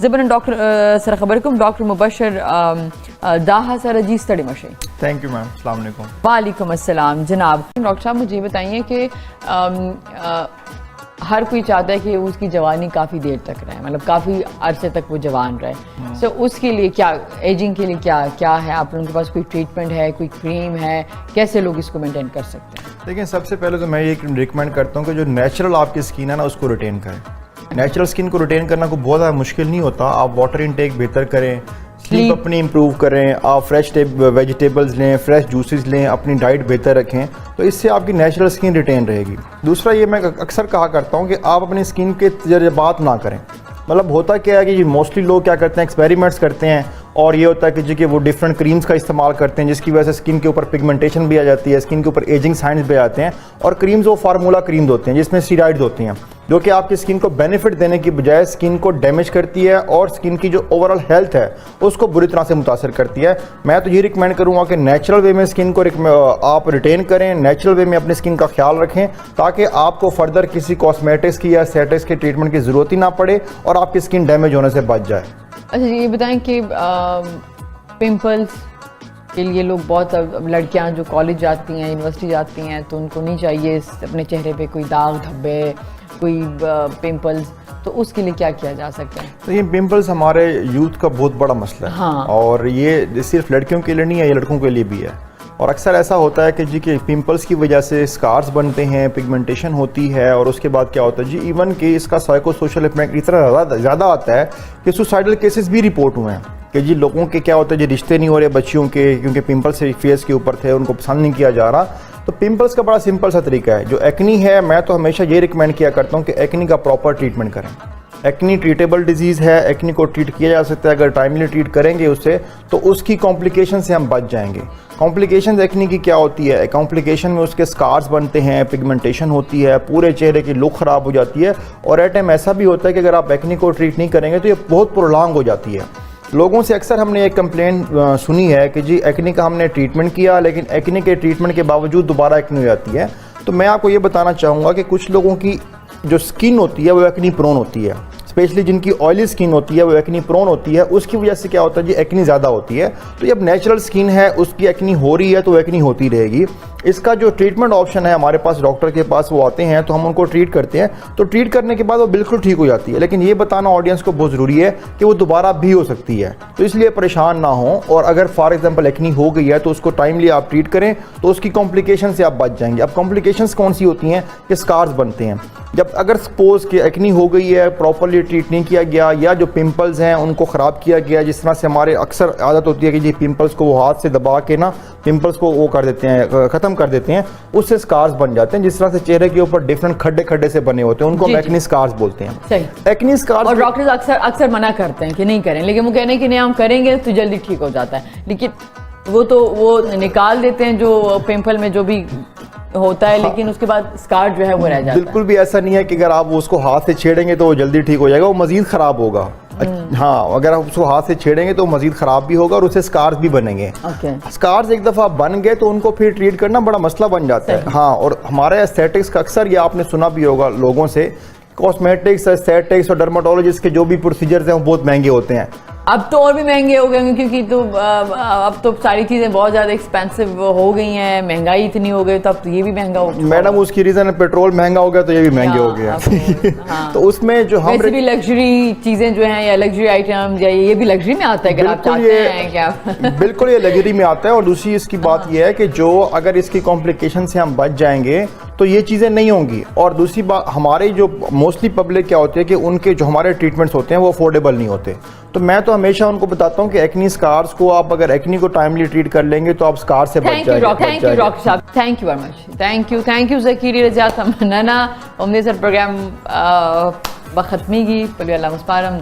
ज़बरन doctor sir ख़बरकुम doctor Mubashar दाहा sir ji study मशे। थैंक यू मैम, अस्सलाम वालेकुम। वालेकुम अस्सलाम जनाब। डॉक्टर साहब मुझे बताइए कि हर कोई चाहता है कि उसकी जवानी काफ़ी देर तक रहे, मतलब काफ़ी अरसे तक वो जवान रहे। सो उसके लिए क्या, एजिंग के लिए क्या क्या है, आप लोगों के पास कोई ट्रीटमेंट है, कोई क्रीम है, कैसे लोग इसको मेंटेन कर सकते हैं? देखिए, सबसे पहले तो मैं ये रिकमेंड करता हूँ कि जो नेचुरल आपकी स्किन है ना, उसको रिटेन करें। नेचुरल स्किन को रिटेन करना को बहुत ज़्यादा मुश्किल नहीं होता। आप वाटर इनटेक बेहतर करें, स्लीप अपनी इम्प्रूव करें, आप फ्रेश वेजिटेबल्स लें, फ्रेश जूसेस लें, अपनी डाइट बेहतर रखें, तो इससे आपकी नेचुरल स्किन रिटेन रहेगी। दूसरा ये मैं अक्सर कहा करता हूँ कि आप अपनी स्किन के तजर्बात ना करें। मतलब होता क्या है कि मोस्टली लोग क्या करते हैं, एक्सपेरिमेंट्स करते हैं, और ये होता है कि जी कि वो डिफरेंट क्रीम्स का इस्तेमाल करते हैं, जिसकी वजह से स्किन के ऊपर पिगमेंटेशन भी आ जाती है, स्किन के ऊपर एजिंग साइंस भी आते हैं। और क्रीम्स वो फार्मूला क्रीम्स होते हैं जिसमें स्टीरॉइड्स होती हैं, जो कि आपकी स्किन को बेनिफिट देने की बजाय स्किन को डैमेज करती है और स्किन की जो ओवरऑल हेल्थ है उसको बुरी तरह से मुतासर करती है। मैं तो ये रिकमेंड करूँगा कि नेचुरल वे में स्किन को आप रिटेन करें, नेचुरल वे में अपनी स्किन का ख्याल रखें, ताकि आपको फर्दर किसी कॉस्मेटिक्स की या एस्थेटिक्स की ट्रीटमेंट की ज़रूरत ही ना पड़े और आपकी स्किन डैमेज होने से बच जाए। अच्छा, ये बताएं कि पिंपल्स के लिए लोग बहुत, लड़कियां जो कॉलेज जाती हैं, यूनिवर्सिटी जाती हैं, तो उनको नहीं चाहिए अपने चेहरे पे कोई दाग धब्बे, कोई पिंपल्स, तो उसके लिए क्या किया जा सकता है? तो ये पिंपल्स हमारे यूथ का बहुत बड़ा मसला है। हाँ। और ये सिर्फ लड़कियों के लिए नहीं है, ये लड़कों के लिए भी है। और अक्सर ऐसा होता है कि जी कि पिंपल्स की वजह से स्कार्स बनते हैं, पिगमेंटेशन होती है, और उसके बाद क्या होता है जी, इवन कि इसका साइको सोशल इफेक्ट इतना ज़्यादा आता है कि सुसाइडल केसेस भी रिपोर्ट हुए हैं कि जी लोगों के क्या होता है जी, रिश्ते नहीं हो रहे बच्चियों के, क्योंकि पिंपल्स फेस के ऊपर थे, उनको पसंद नहीं किया जा रहा। तो पिंपल्स का बड़ा सिंपल सा तरीका है। जो एक्नी है, मैं तो हमेशा ये रिकमेंड किया करता हूँ कि एक्नी का प्रॉपर ट्रीटमेंट करें। एक्नी ट्रीटेबल डिजीज़ है, एक्नी को ट्रीट किया जा सकता है। अगर टाइमली ट्रीट करेंगे उससे, तो उसकी कॉम्प्लिकेशन से हम बच जाएंगे। कॉम्प्लिकेशन एक्नी की क्या होती है? कॉम्प्लिकेशन में उसके स्कार्स बनते हैं, पिगमेंटेशन होती है, पूरे चेहरे की लुक ख़राब हो जाती है, और एट टाइम ऐसा भी होता है कि अगर आप एक्नी को ट्रीट नहीं करेंगे तो ये बहुत प्रोलॉन्ग हो जाती है। लोगों से अक्सर हमने एक कंप्लेंट सुनी है कि जी एक्नी का हमने ट्रीटमेंट किया, लेकिन एक्नी के ट्रीटमेंट के बावजूद दोबारा एक्नी हो जाती है। तो मैं आपको ये बताना चाहूँगा कि कुछ लोगों की जो स्किन होती है वो एक्नी प्रोन होती है, स्पेशली जिनकी ऑयली स्किन होती है वो एक्नी प्रोन होती है। उसकी वजह से क्या होता है जी, एक्नी ज़्यादा होती है। तो जब नेचुरल स्किन है, उसकी एक्नी हो रही है, तो एक्नी होती रहेगी। इसका जो ट्रीटमेंट ऑप्शन है हमारे पास, डॉक्टर के पास वो आते हैं तो हम उनको ट्रीट करते हैं, तो ट्रीट करने के बाद वो बिल्कुल ठीक हो जाती है। लेकिन ये बताना ऑडियंस को बहुत ज़रूरी है कि वो दोबारा भी हो सकती है, तो इसलिए परेशान ना हो। और अगर फॉर एग्जांपल एक्नी हो गई है तो उसको टाइमली आप ट्रीट करें, तो उसकी कॉम्प्लिकेशन से आप बच जाएंगे। अब कॉम्प्लिकेशंस कौन सी होती हैं कि स्कार्स बनते हैं। जब अगर सपोज कि एक्नी हो गई है, प्रॉपरली ट्रीट नहीं किया गया, या जो पिंपल्स हैं उनको ख़राब किया गया, जिस तरह से हमारे अक्सर आदत होती है कि जी पिंपल्स को वो हाथ से दबा के ना पिंपल्स को वो कर देते हैं, ख़त्म कर देते हैं, उससे स्कार्स बन जाते हैं। जिस तरह से चेहरे के ऊपर डिफरेंट खड्डे खड्डे से बने होते हैं, उनको एक्नी स्कार्स बोलते हैं। सही। एक्नी स्कार्स, और डॉक्टर्स अक्सर मना करते हैं कि नहीं करें, लेकिन वो कहने कि नहीं हम करेंगे तो जल्दी ठीक हो जाता है, लेकिन वो निकाल देते हैं जो पिंपल में जो भी होता है। हाँ। लेकिन उसके बाद स्कार जो है वो रह जाता है। बिल्कुल भी ऐसा नहीं है कि अगर आप उसको हाथ से छेड़ेंगे तो वो जल्दी ठीक हो जाएगा, वो मजीद ख़राब होगा। हाँ, अगर आप उसको हाथ से छेड़ेंगे तो मजीद ख़राब भी होगा और उससे स्कार्स भी बनेंगे। स्कार्स एक दफ़ा बन गए तो उनको फिर ट्रीट करना बड़ा मसला बन जाता है। हाँ, और हमारे एस्थेटिक्स का अक्सर ये आपने सुना भी होगा लोगों से, कॉस्मेटिक्स, एस्थेटिक्स और डर्माटोलॉजिस्ट के जो भी प्रोसीजर्स हैं वो बहुत महंगे होते हैं। अब तो और भी महंगे हो गए, क्योंकि तो अब तो सारी चीज़ें बहुत ज़्यादा एक्सपेंसिव हो गई हैं, महंगाई इतनी हो गई, तो अब तो ये भी महंगा हो गया। मैडम, उसकी रीज़न है पेट्रोल महंगा हो गया तो ये भी महंगे हो गया। हाँ। तो उसमें जो हम वैसे भी लग्जरी चीज़ें जो हैं या लग्जरी आइटम, या ये भी लग्जरी में आता है, अगर आप चाहते हैं क्या? बिल्कुल, ये लग्जरी में आता है। और दूसरी इसकी बात यह है कि जो अगर इसकी कॉम्प्लिकेशन से हम बच जाएंगे तो ये चीज़ें नहीं होंगी। और दूसरी बात, हमारे जो मोस्टली पब्लिक क्या होती है कि उनके जो हमारे ट्रीटमेंट्स होते हैं वो अफोर्डेबल नहीं होते। तो मैं तो हमेशा उनको बताता हूँ कि एक्नी स्कार्स को आप अगर एक्नी को टाइमली ट्रीट कर लेंगे तो आप स्कार से बच जाएंगे। थैंक यू डॉक्टर साहब, thank you very much, thank you Zakiri Raza Tamanna. उम्मीद सर प्रोग्राम बखत्मी की पलिया मुस्पारम।